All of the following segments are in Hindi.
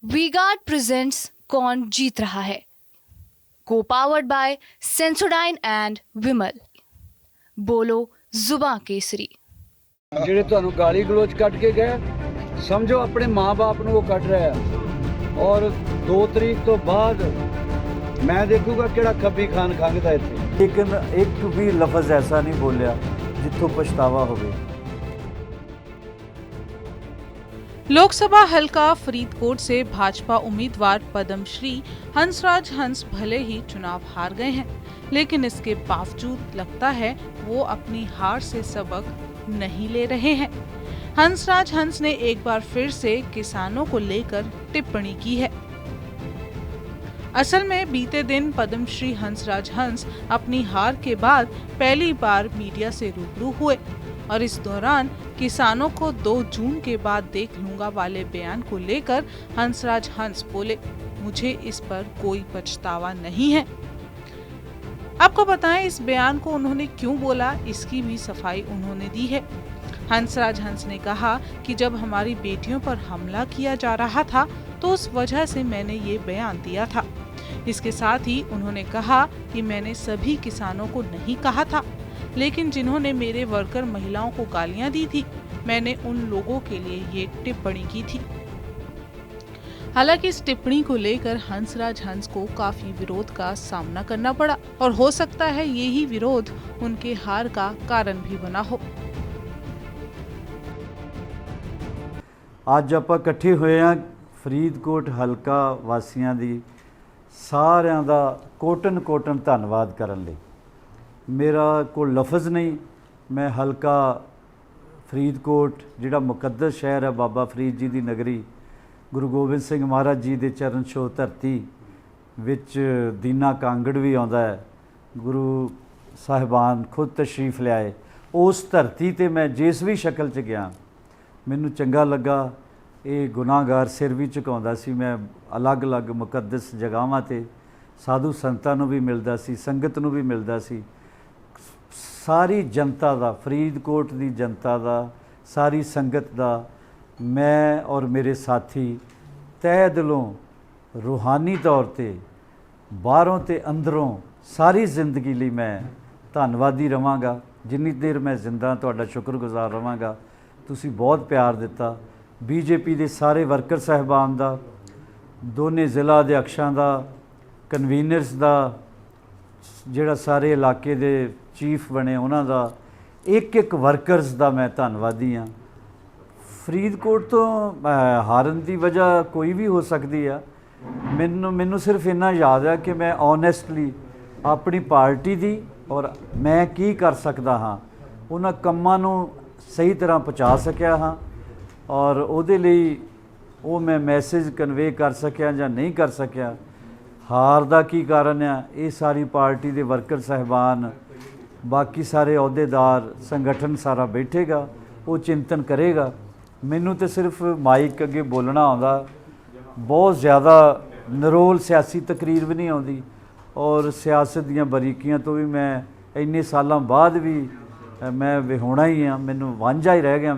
वी-गार्ड प्रेजेंट्स कौन जीत रहा है, को पावर्ड बाय सेंसोडाइन एंड विमल। बोलो जुबां केसरी। ਜਿਹੜੇ ਤੁਹਾਨੂੰ ਗਾਲੀ ਗਲੋਚ ਕੱਢ ਕੇ ਗਏ ਸਮਝੋ ਆਪਣੇ ਮਾਂ-ਬਾਪ ਨੂੰ ਉਹ ਕੱਢ ਰਿਹਾ ਹੈ। ਔਰ 2 ਤਰੀਕ ਤੋਂ ਬਾਅਦ ਮੈਂ ਦੇਖੂਗਾ ਕਿਹੜਾ ਖੱਬੀ ਖਾਨ ਖੰਗਦਾ ਇੱਥੇ। लेकिन एक भी लफ्ज़ ऐसा नहीं बोलिया जिथों पछतावा होवे। लोकसभा हलका फरीदकोट से भाजपा उम्मीदवार पद्मश्री हंसराज हंस भले ही चुनाव हार गए हैं, लेकिन इसके बावजूद लगता है वो अपनी हार से सबक नहीं ले रहे हैं। हंसराज हंस ने एक बार फिर से किसानों को लेकर टिप्पणी की है। असल में बीते दिन पद्मश्री हंसराज हंस अपनी हार के बाद पहली बार मीडिया से रूबरू हुए और इस दौरान किसानों को 2 जून के बाद देख लूंगा वाले बयान को लेकर हंसराज हंस बोले, मुझे इस पर कोई पछतावा नहीं है। आपको बताएं इस बयान को उन्होंने क्यों बोला, इसकी भी सफाई उन्होंने दी है। हंसराज हंस ने कहा कि जब हमारी बेटियों पर हमला किया जा रहा था तो उस वजह से मैंने ये बयान दिया था। इसके साथ ही उन्होंने कहा कि मैंने सभी किसानों को नहीं कहा था, लेकिन जिन्होंने मेरे वर्कर महिलाओं को गालियां दी थी, मैंने उन लोगों के लिए ये टिप्पणी की थी। हालांकि इस टिप्पणी को लेकर हंसराज हंस को काफी विरोध का सामना करना पड़ा और हो सकता है यही विरोध उनके हार का कारण भी बना हो। ਅੱਜ ਆਪਾਂ ਇਕੱਠੇ ਹੋਏ ਹਾਂ ਫਰੀਦਕੋਟ ਹਲਕਾ ਵਾਸੀਆਂ ਦੀ ਸਾਰਿਆਂ ਦਾ ਕੋਟਨ ਧੰਨਵਾਦ ਕਰਨ ਲਈ। ਮੇਰਾ ਕੋਈ ਲਫ਼ਜ਼ ਨਹੀਂ। ਮੈਂ ਹਲਕਾ ਫਰੀਦਕੋਟ ਜਿਹੜਾ ਮੁਕੱਦਸ ਸ਼ਹਿਰ ਹੈ, ਬਾਬਾ ਫਰੀਦ ਜੀ ਦੀ ਨਗਰੀ, ਗੁਰੂ ਗੋਬਿੰਦ ਸਿੰਘ ਮਹਾਰਾਜ ਜੀ ਦੇ ਚਰਨ ਛੋਹ ਧਰਤੀ ਵਿੱਚ ਦੀਨਾ ਕਾਂਗੜ ਵੀ ਆਉਂਦਾ ਹੈ। ਗੁਰੂ ਸਾਹਿਬਾਨ ਖੁਦ ਤਸ਼ਰੀਫ ਲਿਆਏ। ਉਸ ਧਰਤੀ 'ਤੇ ਮੈਂ ਜਿਸ ਵੀ ਸ਼ਕਲ 'ਚ ਗਿਆ ਮੈਨੂੰ ਚੰਗਾ ਲੱਗਾ। ਇਹ ਗੁਨਾਹਗਾਰ ਸਿਰ ਵੀ ਝੁਕਾਉਂਦਾ ਸੀ। ਮੈਂ ਅਲੱਗ-ਅਲੱਗ ਮੁਕੱਦਸ ਜਗ੍ਹਾਵਾਂ 'ਤੇ ਸਾਧੂ ਸੰਤਾਂ ਨੂੰ ਵੀ ਮਿਲਦਾ ਸੀ, ਸੰਗਤ ਨੂੰ ਵੀ ਮਿਲਦਾ ਸੀ। ਸਾਰੀ ਜਨਤਾ ਦਾ, ਫਰੀਦਕੋਟ ਦੀ ਜਨਤਾ ਦਾ, ਸਾਰੀ ਸੰਗਤ ਦਾ ਮੈਂ ਔਰ ਮੇਰੇ ਸਾਥੀ ਤਹਿ ਦਿਲੋਂ ਰੂਹਾਨੀ ਤੌਰ 'ਤੇ ਬਾਹਰੋਂ ਤੇ ਅੰਦਰੋਂ ਸਾਰੀ ਜ਼ਿੰਦਗੀ ਲਈ ਮੈਂ ਧੰਨਵਾਦੀ ਰਵਾਂਗਾ। ਜਿੰਨੀ ਦੇਰ ਮੈਂ ਜ਼ਿੰਦਾ ਤੁਹਾਡਾ ਸ਼ੁਕਰਗੁਜ਼ਾਰ ਰਵਾਂਗਾ। ਤੁਸੀਂ ਬਹੁਤ ਪਿਆਰ ਦਿੱਤਾ। ਬੀਜੇਪੀ ਦੇ ਸਾਰੇ ਵਰਕਰ ਸਾਹਿਬਾਨ ਦਾ, ਦੋਨੇ ਜ਼ਿਲ੍ਹਾ ਅਧਿਆਕਸ਼ਾਂ ਦਾ, ਕਨਵੀਨਰਸ ਦਾ, ਜਿਹੜਾ ਸਾਰੇ ਇਲਾਕੇ ਦੇ ਚੀਫ ਬਣੇ ਉਹਨਾਂ ਦਾ, ਇੱਕ ਵਰਕਰਸ ਦਾ ਮੈਂ ਧੰਨਵਾਦੀ ਹਾਂ। ਫਰੀਦਕੋਟ ਤੋਂ ਹਾਰਨ ਦੀ ਵਜ੍ਹਾ ਕੋਈ ਵੀ ਹੋ ਸਕਦੀ ਆ। ਮੈਨੂੰ ਸਿਰਫ ਇੰਨਾ ਯਾਦ ਹੈ ਕਿ ਮੈਂ ਓਨੈਸਟਲੀ ਆਪਣੀ ਪਾਰਟੀ ਦੀ ਔਰ ਮੈਂ ਕੀ ਕਰ ਸਕਦਾ ਹਾਂ ਉਹਨਾਂ ਕੰਮਾਂ ਨੂੰ ਸਹੀ ਤਰ੍ਹਾਂ ਪਹੁੰਚਾ ਸਕਿਆ ਹਾਂ ਔਰ ਉਹਦੇ ਲਈ ਉਹ ਮੈਂ ਮੈਸੇਜ ਕਨਵੇ ਕਰ ਸਕਿਆ ਜਾਂ ਨਹੀਂ ਕਰ ਸਕਿਆ। ਹਾਰ ਦਾ ਕੀ ਕਾਰਨ ਆ, ਇਹ ਸਾਰੀ ਪਾਰਟੀ ਦੇ ਵਰਕਰ ਸਾਹਿਬਾਨ, ਬਾਕੀ ਸਾਰੇ ਅਹੁਦੇਦਾਰ, ਸੰਗਠਨ ਸਾਰਾ ਬੈਠੇਗਾ, ਉਹ ਚਿੰਤਨ ਕਰੇਗਾ। ਮੈਨੂੰ ਤਾਂ ਸਿਰਫ ਮਾਈਕ ਅੱਗੇ ਬੋਲਣਾ ਆਉਂਦਾ। ਬਹੁਤ ਜ਼ਿਆਦਾ ਨਿਰੋਲ ਸਿਆਸੀ ਤਕਰੀਰ ਵੀ ਨਹੀਂ ਆਉਂਦੀ ਔਰ ਸਿਆਸਤ ਦੀਆਂ ਬਰੀਕੀਆਂ ਤੋਂ ਵੀ ਮੈਂ ਇੰਨੇ ਸਾਲਾਂ ਬਾਅਦ ਵੀ ਮੈਂ ਵਿਹੋਣਾ ਹੀ ਹਾਂ। ਮੈਨੂੰ ਵਾਂਝਾ ਹੀ ਰਹਿ ਗਿਆ।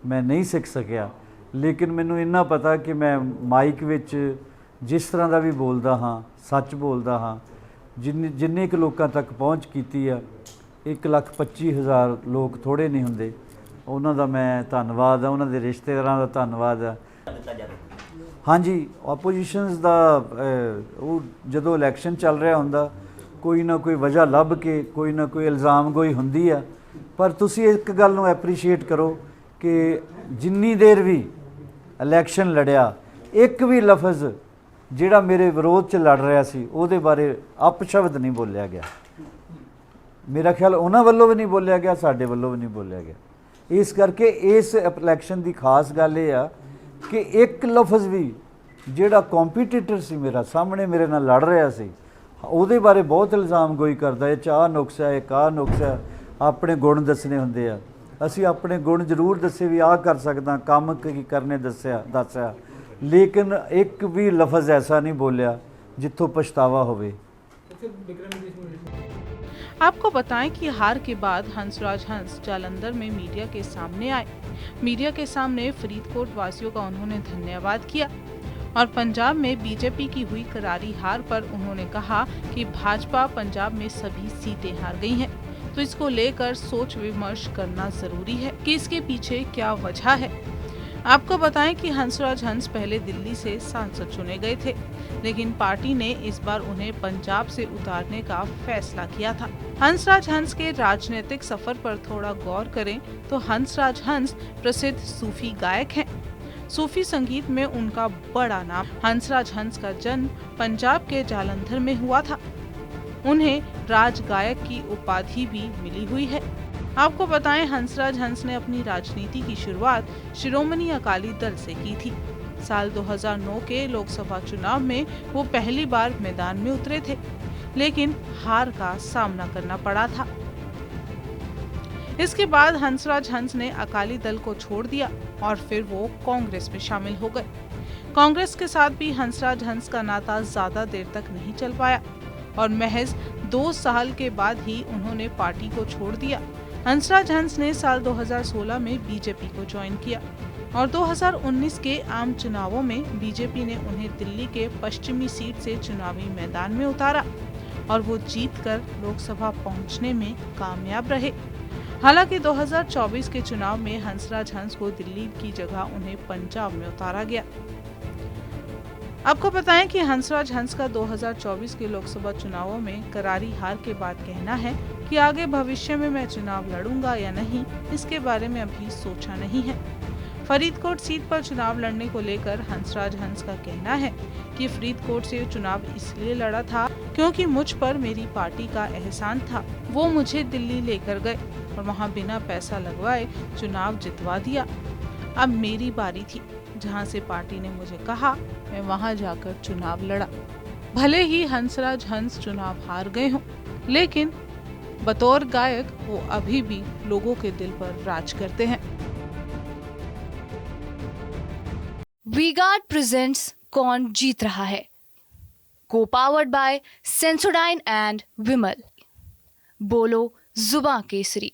ਮੈਂ ਨਹੀਂ ਸਿੱਖ ਸਕਿਆ। ਲੇਕਿਨ ਮੈਨੂੰ ਇੰਨਾ ਪਤਾ ਕਿ ਮੈਂ ਮਾਈਕ ਵਿੱਚ ਜਿਸ ਤਰ੍ਹਾਂ ਦਾ ਵੀ ਬੋਲਦਾ ਹਾਂ, ਸੱਚ ਬੋਲਦਾ ਹਾਂ। ਜਿੰਨੇ ਕੁ ਲੋਕਾਂ ਤੱਕ ਪਹੁੰਚ ਕੀਤੀ ਆ, 1,25,000 ਲੋਕ ਥੋੜ੍ਹੇ ਨਹੀਂ ਹੁੰਦੇ। ਉਹਨਾਂ ਦਾ ਮੈਂ ਧੰਨਵਾਦ ਆ, ਉਹਨਾਂ ਦੇ ਰਿਸ਼ਤੇਦਾਰਾਂ ਦਾ ਧੰਨਵਾਦ ਆ। ਹਾਂਜੀ, ਆਪੋਜੀਸ਼ਨਸ ਦਾ ਉਹ ਜਦੋਂ ਇਲੈਕਸ਼ਨ ਚੱਲ ਰਿਹਾ ਹੁੰਦਾ ਕੋਈ ਨਾ ਕੋਈ ਵਜ੍ਹਾ ਲੱਭ ਕੇ ਕੋਈ ਨਾ ਕੋਈ ਇਲਜ਼ਾਮਗੋਈ ਹੁੰਦੀ ਆ। ਪਰ ਤੁਸੀਂ ਇੱਕ ਗੱਲ ਨੂੰ ਐਪਰੀਸ਼ੀਏਟ ਕਰੋ ਕਿ ਜਿੰਨੀ ਦੇਰ ਵੀ ਇਲੈਕਸ਼ਨ ਲੜਿਆ, ਇੱਕ ਵੀ ਲਫ਼ਜ਼ ਜਿਹੜਾ ਮੇਰੇ ਵਿਰੋਧ 'ਚ ਲੜ ਰਿਹਾ ਸੀ ਉਹਦੇ ਬਾਰੇ ਅਪਸ਼ਬਦ ਨਹੀਂ ਬੋਲਿਆ ਗਿਆ। ਮੇਰਾ ਖਿਆਲ ਉਹਨਾਂ ਵੱਲੋਂ ਵੀ ਨਹੀਂ ਬੋਲਿਆ ਗਿਆ, ਸਾਡੇ ਵੱਲੋਂ ਵੀ ਨਹੀਂ ਬੋਲਿਆ ਗਿਆ। ਇਸ ਕਰਕੇ ਇਸ ਇਲੈਕਸ਼ਨ ਦੀ ਖਾਸ ਗੱਲ ਇਹ ਆ ਕਿ ਇੱਕ ਲਫ਼ਜ਼ ਵੀ ਜਿਹੜਾ ਕੰਪੀਟੀਟਰ ਸੀ ਮੇਰਾ ਸਾਹਮਣੇ ਮੇਰੇ ਨਾਲ ਲੜ ਰਿਹਾ ਸੀ ਉਹਦੇ ਬਾਰੇ ਬਹੁਤ ਇਲਜ਼ਾਮ ਗੋਈ ਕਰਦਾ, ਇਹ ਚਾਹ ਨੁਕਸਾ, ਇਹ ਕਾ ਨੁਕਸਾ। ਆਪਣੇ ਗੁਣ ਦੱਸਣੇ ਹੁੰਦੇ ਆ। ਅਸੀਂ ਆਪਣੇ ਗੁਣ ਜ਼ਰੂਰ ਦੱਸੇ ਵੀ ਆਹ ਕਰ ਸਕਦਾ, ਕੰਮ ਕੀ ਕਰਨੇ ਦੱਸਿਆ, ਲੇਕਿਨ ਇੱਕ ਵੀ ਲਫ਼ਜ਼ ਐਸਾ ਨਹੀਂ ਬੋਲਿਆ ਜਿੱਥੋਂ ਪਛਤਾਵਾ ਹੋਵੇ। आपको बताएं कि हार के बाद हंसराज हंस जालंधर में मीडिया के सामने आए। मीडिया के सामने फरीदकोट वासियों का उन्होंने धन्यवाद किया। और पंजाब में बीजेपी की हुई करारी हार पर उन्होंने कहा कि भाजपा पंजाब में सभी सीटें हार गई हैं, तो इसको लेकर सोच विमर्श करना जरूरी है कि इसके पीछे क्या वजह है। आपको बताएं कि हंसराज हंस पहले दिल्ली से सांसद चुने गए थे, लेकिन पार्टी ने इस बार उन्हें पंजाब से उतारने का फैसला किया था। हंसराज हंस के राजनीतिक सफर पर थोड़ा गौर करें तो हंसराज हंस प्रसिद्ध सूफी गायक हैं। सूफी संगीत में उनका बड़ा नाम। हंसराज हंस का जन्म पंजाब के जालंधर में हुआ था। उन्हें राज गायक की उपाधि भी मिली हुई है। आपको बताएं, हंसराज हंस ने अपनी राजनीति की शुरुआत शिरोमणि अकाली दल से की थी। साल 2009 के लोकसभा चुनाव में वो पहली बार मैदान में उतरे थे, लेकिन हार का सामना करना पड़ा था। इसके बाद हंसराज हंस ने अकाली दल को छोड़ दिया और फिर वो कांग्रेस में शामिल हो गए। कांग्रेस के साथ भी हंसराज हंस का नाता ज्यादा देर तक नहीं चल पाया और महज 2 साल के बाद ही उन्होंने पार्टी को छोड़ दिया। हंसराज हंस ने साल 2016 में बीजेपी को ज्वाइन किया और 2019 के आम चुनावों में बीजेपी ने उन्हें दिल्ली के पश्चिमी सीट से चुनावी मैदान में उतारा और वो जीतकर लोकसभा पहुंचने में कामयाब रहे। हालांकि 2024 के चुनाव में हंसराज हंस को दिल्ली की जगह उन्हें पंजाब में उतारा गया। आपको बताएं कि हंसराज हंस का 2024 के लोकसभा चुनावों में करारी हार के बाद कहना है कि आगे भविष्य में मैं चुनाव लड़ूंगा या नहीं, इसके बारे में अभी सोचा नहीं है। फरीदकोट सीट पर चुनाव लड़ने को लेकर हंसराज हंस का कहना है कि फरीदकोट से चुनाव इसलिए लड़ा था क्योंकि मुझ पर मेरी पार्टी का एहसान था। वो मुझे दिल्ली लेकर गए और वहाँ बिना पैसा लगवाए चुनाव जितवा दिया। अब मेरी बारी थी, जहाँ से पार्टी ने मुझे कहा मैं वहाँ जाकर चुनाव लड़ा। भले ही हंसराज हंस चुनाव हार गए हों, लेकिन बतौर गायक वो अभी भी लोगों के दिल पर राज करते हैं। वी-गार्ड प्रेजेंट्स कौन जीत रहा है, को पावर्ड बाय सेंसोडाइन एंड विमल। बोलो जुबां केसरी।